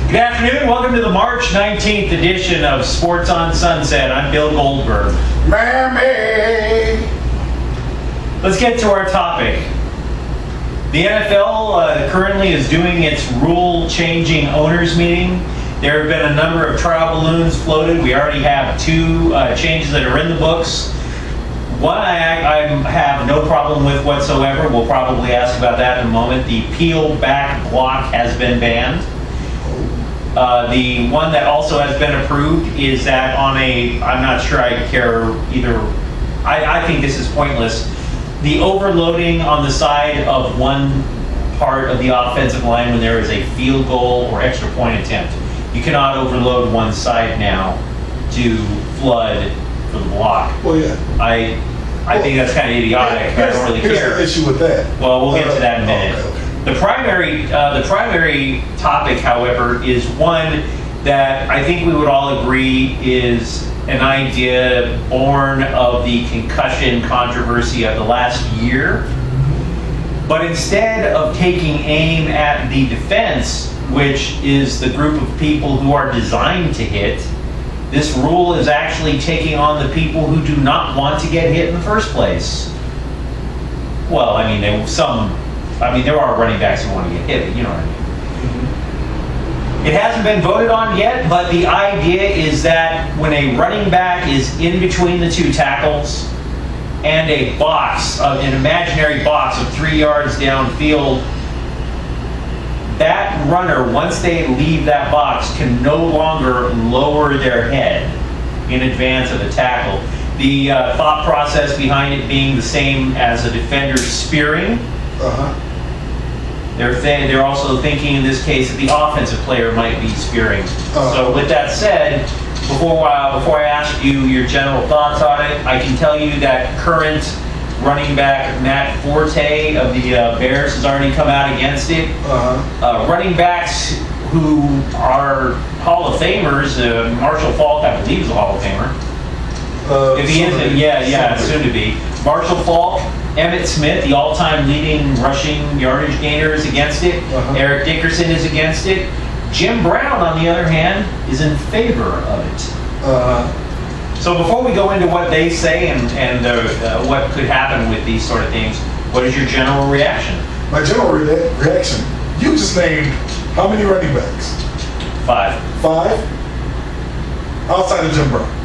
Good afternoon. Welcome to the March 19th edition of Sports on Sunset. I'm Bill Goldberg. Mammy! Let's get to our topic. The NFL currently is doing its rule-changing owners meeting. There have been a number of trial balloons floated. We already have two changes that are in the books. One I have no problem with whatsoever. We'll probably ask about that in a moment. The peel-back block has been banned. The one that also has been approved is that I'm not sure I care either. I think this is pointless. The overloading on the side of one part of the offensive line when there is a field goal or extra point attempt. You cannot overload one side now to flood for the block. Well, yeah. I think that's kind of idiotic. I don't really care. Here's the issue with that. Well, we'll get to that in a minute. Okay. The primary topic, however, is one that I think we would all agree is an idea born of the concussion controversy of the last year. But instead of taking aim at the defense, which is the group of people who are designed to hit, this rule is actually taking on the people who do not want to get hit in the first place. Well, there are running backs who want to get hit, you know what I mean. It hasn't been voted on yet, but the idea is that when a running back is in between the two tackles and a box, an imaginary box of 3 yards downfield, that runner, once they leave that box, can no longer lower their head in advance of the tackle. The thought process behind it being the same as a defender spearing. They're also thinking in this case that the offensive player might be spearing. So with that said, before I ask you your general thoughts on it, I can tell you that current running back Matt Forte of the Bears has already come out against it. Running backs who are Hall of Famers, Marshall Faulk, I believe, is a Hall of Famer. If he isn't, soon to be. Marshall Faulk, Emmitt Smith, the all-time leading rushing yardage gainer, is against it. Eric Dickerson is against it. Jim Brown, on the other hand, is in favor of it. So before we go into what they say and what could happen with these sort of things, what is your general reaction? My general reaction, you just named how many running backs? 5. 5? Outside of Jim Brown.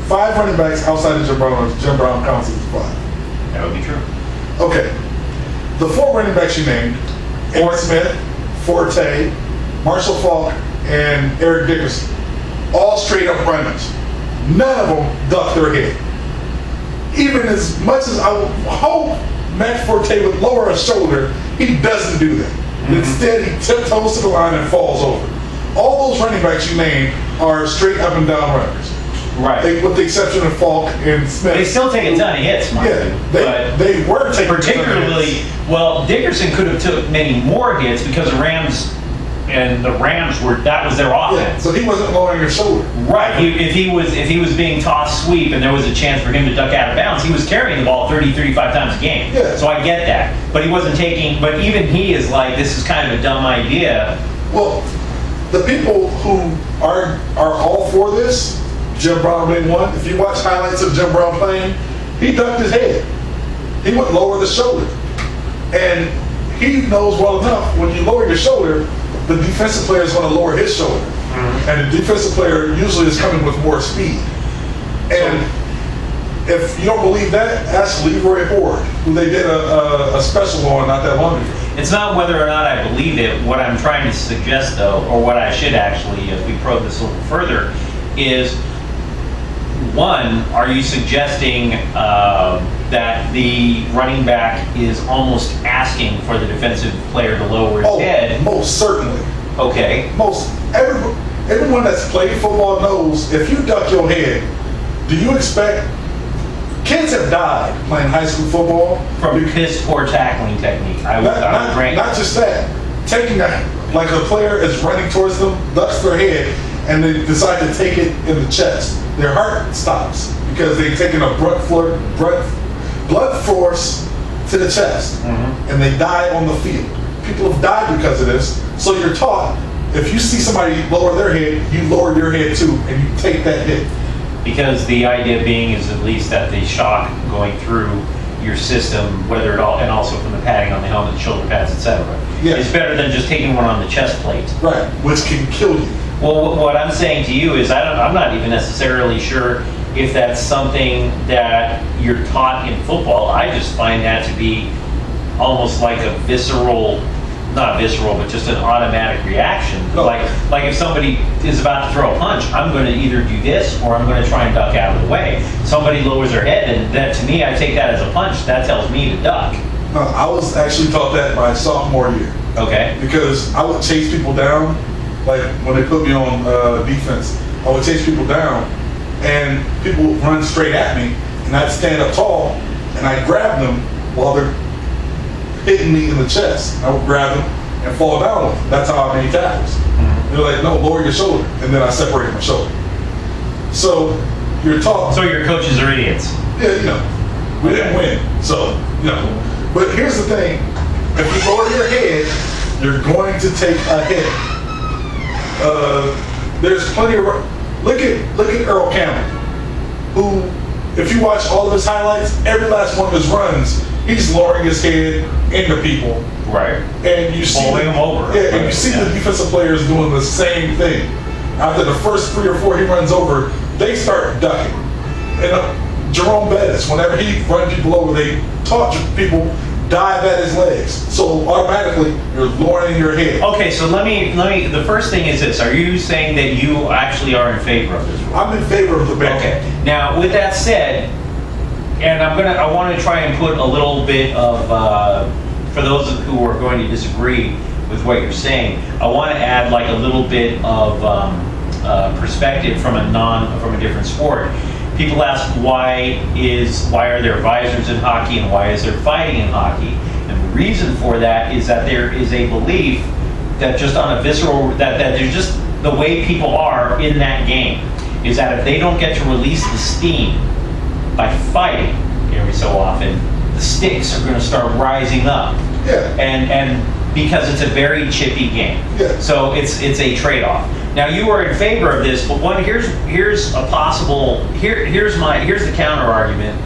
5 running backs outside of Jim Brown counts as 5. That would be true. Okay. The 4 running backs you named, Emmitt Smith, Forte, Marshall Faulk, and Eric Dickerson, all straight up runners. None of them duck their head. Even as much as I would hope Matt Forte would lower a shoulder, he doesn't do that. Instead, he tiptoes to the line and falls over. All those running backs you named are straight up and down runners. Right. With the exception of Falk and Smith. They still take a ton of hits, Mike. Yeah, they were taking particularly, well, Dickerson could have took many more hits because the Rams that was their offense. Yeah, so he wasn't lowering his shoulder. Right. If he was being tossed sweep and there was a chance for him to duck out of bounds, he was carrying the ball 30-35 times a game. Yeah. So I get that. But he wasn't taking, but even he is like, this is kind of a dumb idea. Well, the people who are all for this, Jim Brown being one, if you watch highlights of Jim Brown playing, he ducked his head. He wouldn't lower the shoulder. And he knows well enough, when you lower your shoulder, the defensive player is going to lower his shoulder. And the defensive player usually is coming with more speed. And if you don't believe that, ask Leroy Hoard, who they did a special on not that long ago. It's not whether or not I believe it. What I'm trying to suggest, though, or what I should actually, if we probe this a little further, is, one, are you suggesting that the running back is almost asking for the defensive player to lower his head? Most certainly. Okay. Everyone that's played football knows if you duck your head, do you expect... Kids have died playing high school football. From piss poor tackling technique. I would grant. Not just that. Taking like a player is running towards them, ducks their head, and they decide to take it in the chest. Their heart stops because they've taken a blood force to the chest, and they die on the field. People have died because of this. So you're taught, if you see somebody lower their head, you lower your head too, and you take that hit. Because the idea being is at least that the shock going through your system, whether it all, and also from the padding on the helmet, the shoulder pads, etc., Yes. is better than just taking one on the chest plate. Right, which can kill you. Well, what I'm saying to you is I'm not even necessarily sure if that's something that you're taught in football. I just find that to be almost like a visceral, not visceral, but just an automatic reaction. No. Like if somebody is about to throw a punch, I'm going to either do this or I'm going to try and duck out of the way. Somebody lowers their head, and that, to me, I take that as a punch. That tells me to duck. No, I was actually taught that my sophomore year. Okay. Because I would chase people down, like when they put me on defense, I would chase people down, and people would run straight at me, and I'd stand up tall, and I'd grab them while they're hitting me in the chest. I would grab them and fall down with them. That's how I made tackles. They're like, no, lower your shoulder, and then I separated my shoulder. So you're taught. So your coaches are idiots. Yeah, you know, we didn't win, so, you know. But here's the thing, if you lower your head, you're going to take a hit. There's plenty of, look at Earl Campbell, who, if you watch all of his highlights, every last one of his runs, he's lowering his head into people. Right. And you see Bowling them over. Yeah, and you see the defensive players doing the same thing. After the first 3 or 4 he runs over, they start ducking. And Jerome Bettis, whenever he runs people over, they taught people dive at his legs. So automatically you're lowering your head. Okay, so let me. The first thing is this: are you saying that you actually are in favor of this rule? I'm in favor of the ban. Okay. Now, with that said, and I want to try and put a little bit of, for those who are going to disagree with what you're saying, I want to add like a little bit of perspective from a different sport. People ask why are there visors in hockey and why is there fighting in hockey? And the reason for that is that there is a belief that just on a visceral, that there's just the way people are in that game, is that if they don't get to release the steam by fighting every so often, the stakes are going to start rising up. Yeah. And because it's a very chippy game. Yeah. So it's a trade-off. Now you are in favor of this, but here's a possible here's the counter argument,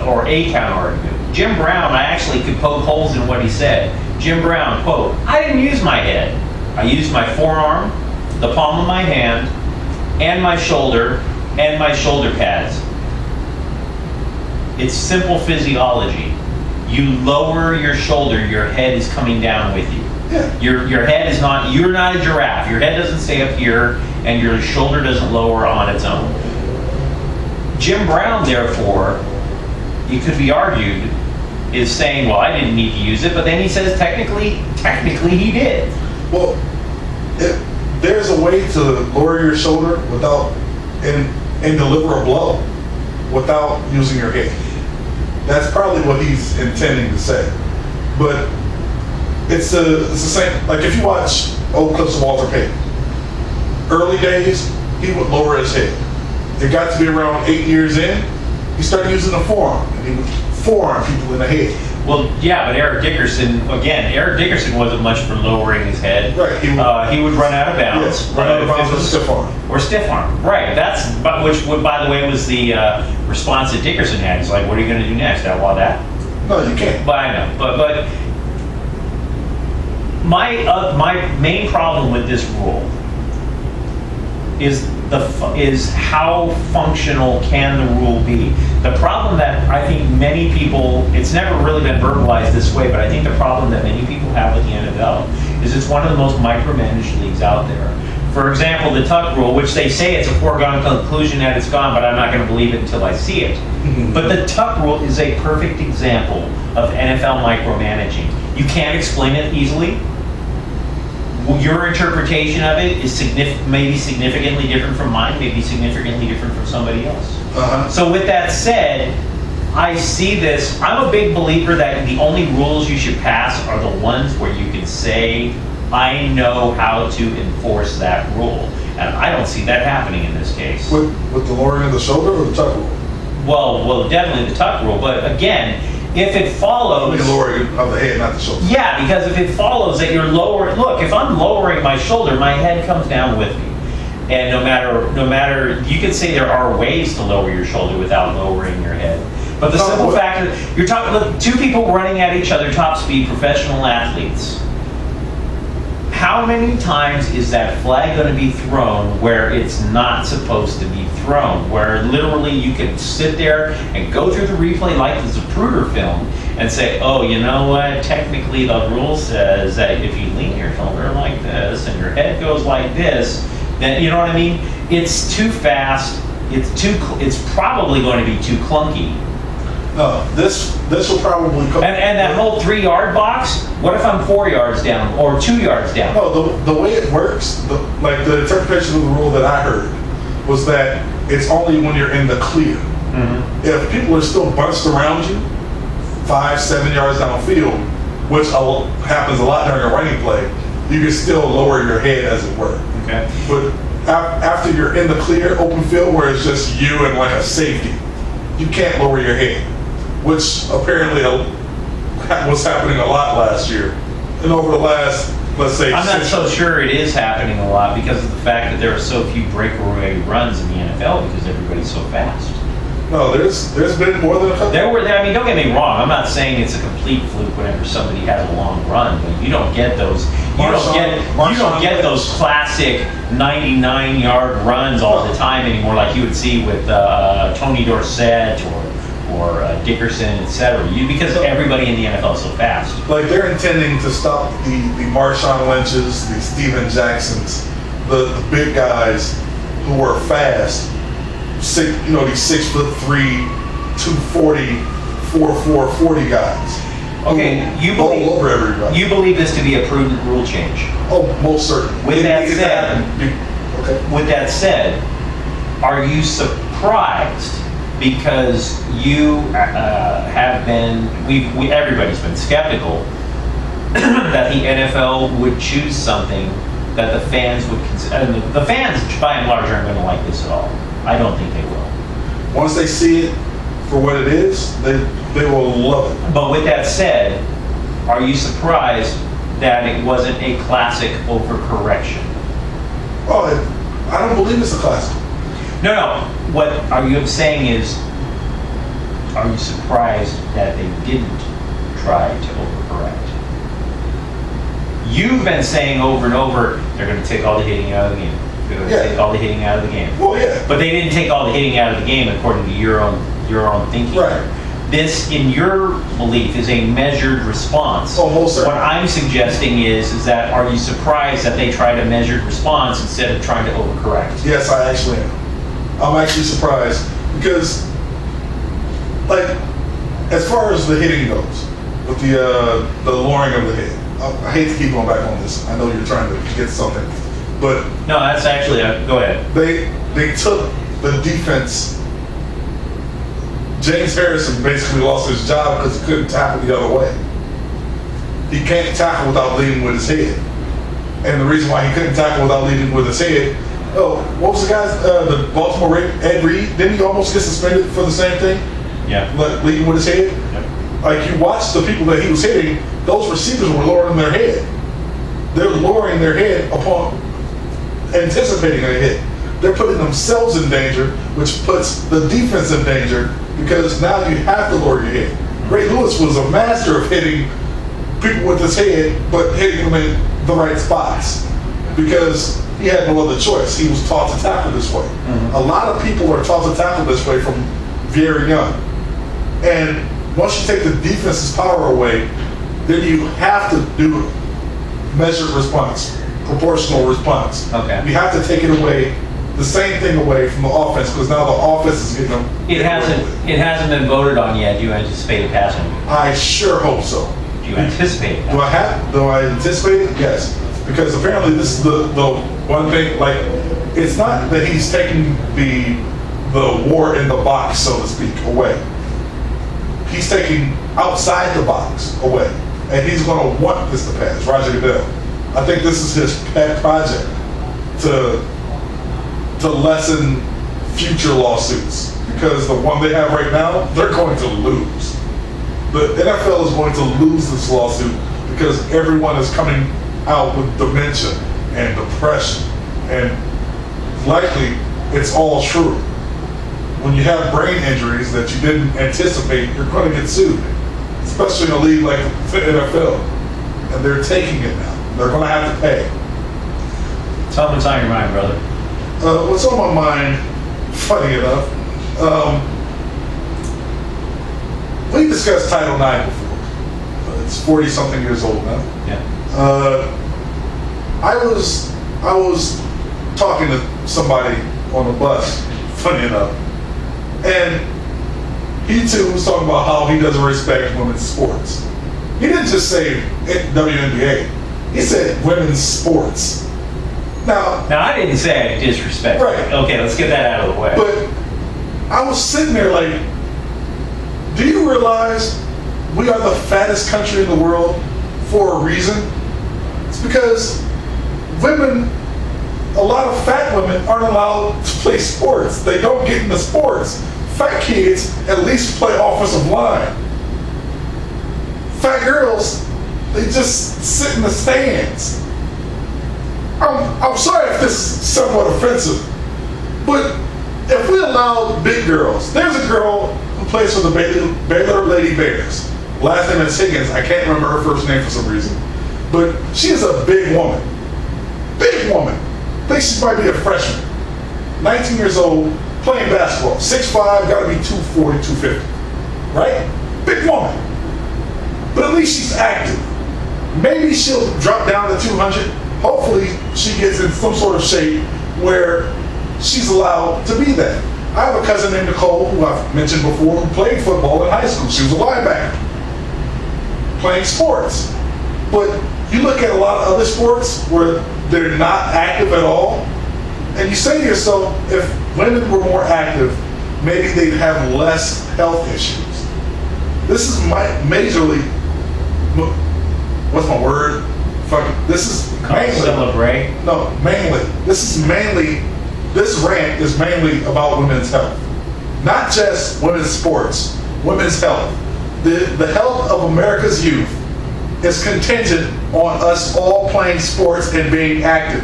or a counter argument. Jim Brown, I actually could poke holes in what he said. Jim Brown, quote, "I didn't use my head. I used my forearm, the palm of my hand, and my shoulder, and my shoulder pads. It's simple physiology. You lower your shoulder, your head is coming down with you. Yeah. Your head is not, you're not a giraffe. Your head doesn't stay up here and your shoulder doesn't lower on its own." Jim Brown, therefore, it could be argued, is saying, well, I didn't need to use it, but then he says technically he did. Well, there's a way to lower your shoulder without, and deliver a blow without using your head. That's probably what he's intending to say. But it's the same, like if you watch old clips of Walter Payton, early days, he would lower his head. It got to be around 8 years in, he started using the forearm, and he would forearm people in the head. Well, yeah, but Eric Dickerson wasn't much for lowering his head. Right. He would run out of bounds. Yes, run out of bounds with a stiff arm. Or stiff arm. Right. Which, by the way, was the response that Dickerson had. He's like, what are you going to do next? Outlaw that? No, you can't. But I know. But my main problem with this rule is how functional can the rule be. The problem that I think many people, it's never really been verbalized this way, but I think the problem that many people have with the NFL is it's one of the most micromanaged leagues out there. For example, the tuck rule, which they say it's a foregone conclusion that it's gone, but I'm not going to believe it until I see it. But the tuck rule is a perfect example of NFL micromanaging. You can't explain it easily. Your interpretation of it is maybe significantly different from mine, maybe significantly different from somebody else. Uh-huh. So with that said, I see this, I'm a big believer that the only rules you should pass are the ones where you can say, I know how to enforce that rule. And I don't see that happening in this case. With the lowering of the shoulder or the tuck rule? Well, definitely the tuck rule, but again, If it follows, The lowering of the head, not the shoulder. yeah, because if it follows that you're lowering, look, if I'm lowering my shoulder, my head comes down with me. And no matter, you could say there are ways to lower your shoulder without lowering your head. But the simple fact that you're talking, look, two people running at each other top speed, professional athletes. How many times is that flag going to be thrown where it's not supposed to be thrown? Where literally you could sit there and go through the replay like the Zapruder film and say, oh, you know what? Technically, the rule says that if you lean your shoulder like this and your head goes like this, then you know what I mean? It's too fast. It's probably going to be too clunky. No, this will probably come. And that whole 3-yard box. What if I'm 4 yards down or 2 yards down? No, the way it works, the interpretation of the rule that I heard was that it's only when you're in the clear. Mm-hmm. If people are still bunched around you, 5-7 yards downfield, which happens a lot during a running play, you can still lower your head, as it were. Okay. But after you're in the clear, open field, where it's just you and like a safety, you can't lower your head, which apparently was happening a lot last year. And over the last, let's say, I'm not so sure it is happening a lot because of the fact that there are so few breakaway runs in the NFL because everybody's so fast. No, there's been more than a couple. I mean, don't get me wrong. I'm not saying it's a complete fluke whenever somebody has a long run, but you don't get those. You don't get those classic 99-yard runs all the time anymore, like you would see with Tony Dorsett or Dickerson, etc. Because everybody in the NFL is so fast. Like they're intending to stop the Marshawn Lynch's, the Steven Jacksons, the big guys who are fast. These 6'3", 240, 4'4", 40 guys. Okay, all over everybody. You believe this to be a prudent rule change? Oh, most certainly. With that said, okay. With that said, are you surprised because you have been? Everybody's been skeptical that the NFL would choose something that the fans would consider. And the fans, by and large, aren't going to like this at all. I don't think they will. Once they see it for what it is, they will love it. But with that said, are you surprised that it wasn't a classic overcorrection? Oh, I don't believe it's a classic. No. What are you saying is, are you surprised that they didn't try to overcorrect? You've been saying over and over, they're going to take all the hitting out of the game. They're going to take all the hitting out of the game. Well, yeah. But they didn't take all the hitting out of the game according to your own thinking. Right. This, in your belief, is a measured response. Oh, most certainly. What I'm suggesting is that are you surprised that they tried a measured response instead of trying to overcorrect? Yes, I actually am. I'm actually surprised because, like, as far as the hitting goes, with the lowering of the head, I hate to keep going back on this. I know you're trying to get something, but No, that's actually go ahead. they took the defense. James Harrison basically lost his job because he couldn't tackle the other way. He can't tackle without leading with his head. And the reason why he couldn't tackle without leading with his head, what was the guy's, the Baltimore Ed Reed, didn't he almost get suspended for the same thing? Yeah. Leading with his head? Yep. Like, you watch the people that he was hitting, those receivers were lowering their head. They're lowering their head upon anticipating a hit. They're putting themselves in danger, which puts the defense in danger because now you have to lower your head. Ray Lewis was a master of hitting people with his head, but hitting them in the right spots because he had no other choice. He was taught to tackle this way. Mm-hmm. A lot of people are taught to tackle this way from very young. And once you take the defense's power away, then you have to do measured response, proportional response. Okay. You have to take it away, the same thing away from the offense, because now the offense is getting them. It hasn't been voted on yet. Do you anticipate it passing? I sure hope so. Do you anticipate it? Do I anticipate it? Yes. Because apparently this is the one thing, like, it's not that he's taking the war in the box, so to speak, away. He's taking outside the box away. And he's going to want this to pass, Roger Goodell. I think this is his pet project to lessen future lawsuits. Because the one they have right now, they're going to lose. The NFL is going to lose this lawsuit because everyone is coming out with dementia and depression, and likely it's all true. When you have brain injuries that you didn't anticipate, you're going to get sued, especially in a league like the NFL. And they're taking it now. They're going to have to pay. Tell me what's on your mind, brother. What's on my mind, funny enough, we discussed Title IX before. It's 40-something years old now. Yeah. I was talking to somebody on the bus, funny enough, and he too was talking about how he doesn't respect women's sports. He didn't just say WNBA. He said women's sports. Now I didn't say I disrespect. Right. Okay, let's get that out of the way. But I was sitting there like, do you realize we are the fattest country in the world for a reason? It's because women, a lot of fat women aren't allowed to play sports. They don't get into sports. Fat kids at least play offensive line. Fat girls, they just sit in the stands. I'm sorry if this is somewhat offensive, but if we allow big girls, there's a girl who plays for the Baylor Lady Bears. Last name is Higgins. I can't remember her first name for some reason, but she is a big woman. Big woman. I think she might be a freshman. 19 years old, playing basketball. 6'5", got to be 240, 250. Right? Big woman. But at least she's active. Maybe she'll drop down to 200. Hopefully she gets in some sort of shape where she's allowed to be that. I have a cousin named Nicole, who I've mentioned before, who played football in high school. She was a linebacker, playing sports. But you look at a lot of other sports where they're not active at all, and you say to yourself, if women were more active, maybe they'd have less health issues. This is majorly, what's my word? This is mainly, celebrate. No, mainly. This rant is mainly about women's health. Not just women's sports, women's health. The health of America's youth is contingent on us all playing sports and being active.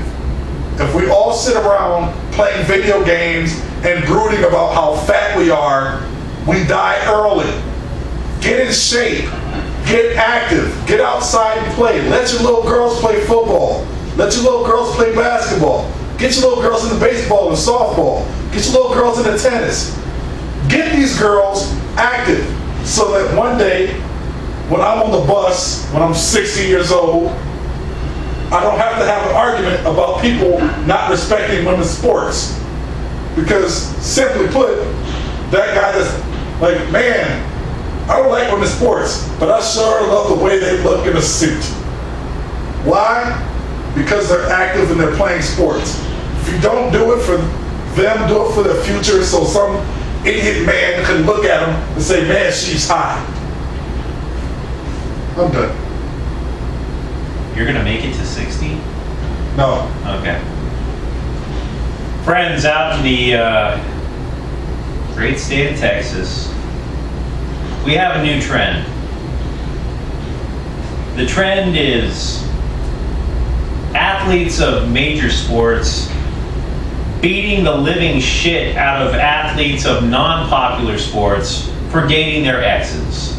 If we all sit around playing video games and brooding about how fat we are, we die early. Get in shape. Get active. Get outside and play. Let your little girls play football. Let your little girls play basketball. Get your little girls into baseball and softball. Get your little girls into tennis. Get these girls active so that one day, when I'm on the bus, when I'm 60 years old, I don't have to have an argument about people not respecting women's sports. Because, simply put, that guy that's like, man, I don't like women's sports, but I sure love the way they look in a suit. Why? Because they're active and they're playing sports. If you don't do it for them, do it for the future so some idiot man can look at them and say, man, she's hot. I'm done. You're going to make it to 60? No. Okay. Friends out in the great state of Texas, we have a new trend. The trend is athletes of major sports beating the living shit out of athletes of non-popular sports for dating their exes.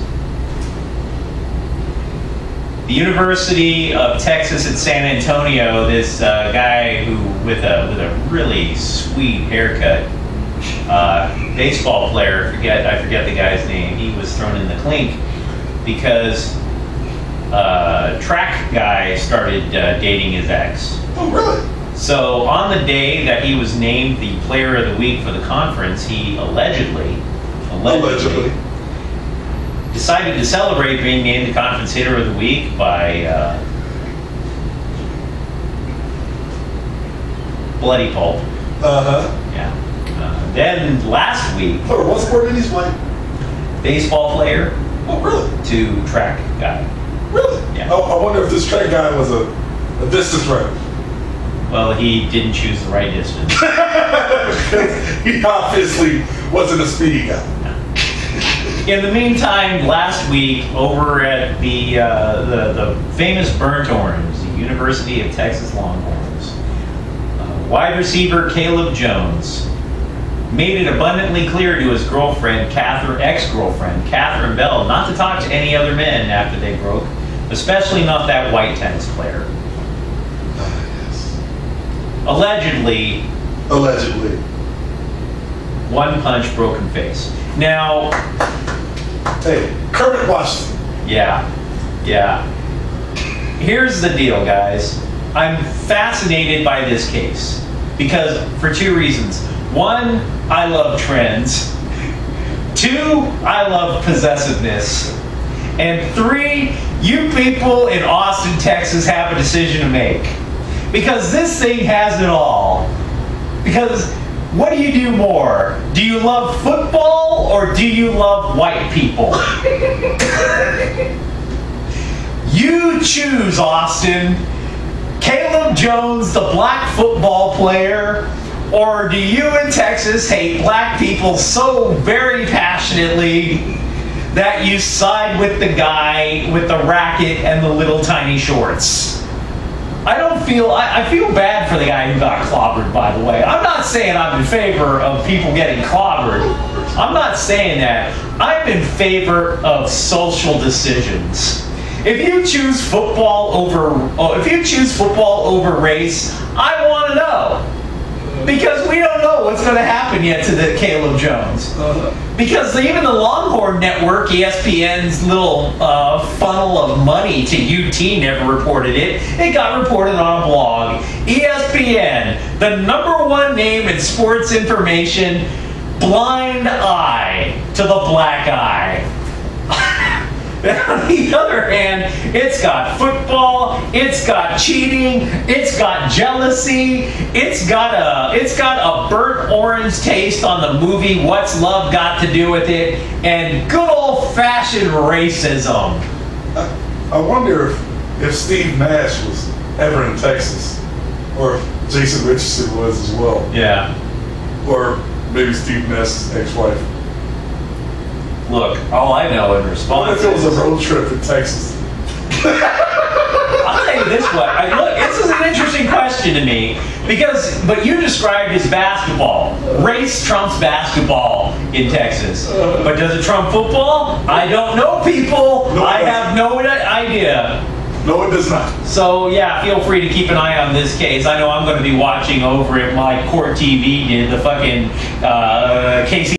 The University of Texas at San Antonio, this guy who with a really sweet haircut, baseball player, I forget the guy's name, he was thrown in the clink because track guy started dating his ex. Oh, really? So on the day that he was named the player of the week for the conference, he allegedly decided to celebrate being named the conference hitter of the week by Bloody Pulp. Yeah. Then last week, What sport did he play? baseball player Oh, really? to track guy. Really? Yeah. I wonder if this track guy was a distance runner. Well, he didn't choose the right distance. He obviously wasn't a speedy guy. In the meantime, last week over at the famous Burnt Orange, the University of Texas Longhorns, wide receiver Caleb Jones made it abundantly clear to his girlfriend, ex-girlfriend, Catherine Bell, not to talk to any other men after they broke, especially not that white tennis player. Yes. Allegedly, one punch, broken face. Now, hey, Kermit Washington. yeah. Here's the deal, guys. I'm fascinated by this case because for two reasons. One, I love trends. Two, I love possessiveness. And three, you people in Austin, Texas have a decision to make. Because this thing has it all. Because what do you do more? Do you love football or do you love white people? You choose, Austin. Caleb Jones, the black football player, or do you in Texas hate black people so very passionately that you side with the guy with the racket and the little tiny shorts? I feel bad for the guy who got clobbered, by the way. I'm not saying I'm in favor of people getting clobbered. I'm not saying that. I'm in favor of social decisions. If you choose football over race, I want to know. Because we don't know what's going to happen yet to the Caleb Jones. Because even the Longhorn Network, ESPN's little funnel of money to UT never reported it. It got reported on a blog. ESPN, the #1 name in sports information, blind eye to the black eye. On the other hand, it's got football, it's got cheating, it's got jealousy, it's got a burnt orange taste on the movie What's Love Got to Do with It, and good old-fashioned racism. I wonder if Steve Nash was ever in Texas, or if Jason Richardson was as well. Yeah. Or maybe Steve Nash's ex-wife. Look, all I know in What response if it was is, a road trip in Texas? I'll tell you this way. Look, this is an interesting question to me but you described as basketball. Race trumps basketball in Texas. But does it trump football? I don't know, people. No, I have no idea. No, it does not. So yeah, feel free to keep an eye on this case. I know I'm going to be watching over at my Court TV, the fucking Casey